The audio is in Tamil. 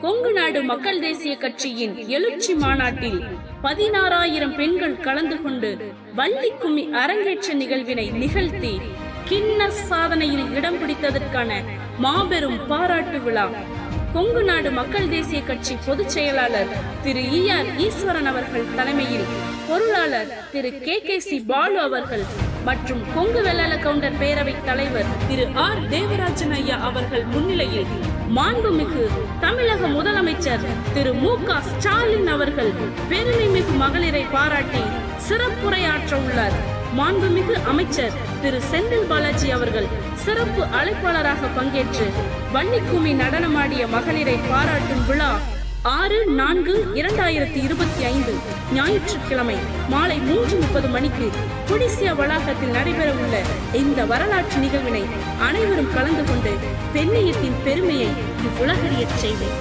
கொங்கு நாடு மக்கள் தேசிய கட்சியின் எழுச்சி மாநாட்டில் 16,000 பெண்கள் கலந்து கொண்டு வள்ளிக்கும்மி அரங்கேற்ற நிகழ்வினை நிகழ்த்தி கிண்ண சாதனையில் இடம் பிடித்ததற்கான மாபெரும் பாராட்டு விழா. கொங்கு நாடு மக்கள் தேசிய கட்சி பொதுச் செயலாளர் திரு ER ஈஸ்வரன் அவர்கள் தலைமையில் பொருளாளர் திரு KKC பாலு அவர்கள் மற்றும் கொங்கு வெள்ளாள கவுண்டர் பேரவை தலைவர் திரு R தேவராஜன் ஐயா அவர்கள் முன்னிலையில் மாண்புமிகு தமிழக முதலமைச்சர் திரு MK ஸ்டாலின் அவர்கள் பெருமை மிகு மகளிரை பாராட்டி சிறப்புரையாற்ற உள்ளார். மாண்புமிகு அமைச்சர் திரு செந்தில் பாலாஜி அவர்கள் சிறப்பு அழைப்பாளராக பங்கேற்று வள்ளிக்கும்மி நடனமாடிய மகளிரை பாராட்டும் விழா 6/4/2025 ஞாயிற்றுக்கிழமை மாலை 3:30 மணிக்கு குடிசியா வளாகத்தில் நடைபெற உள்ள இந்த வரலாற்று நிகழ்வினை அனைவரும் கலந்து கொண்டு பெண்ணியத்தின் பெருமையை இவ்வுலகறியச் செய்வேன்.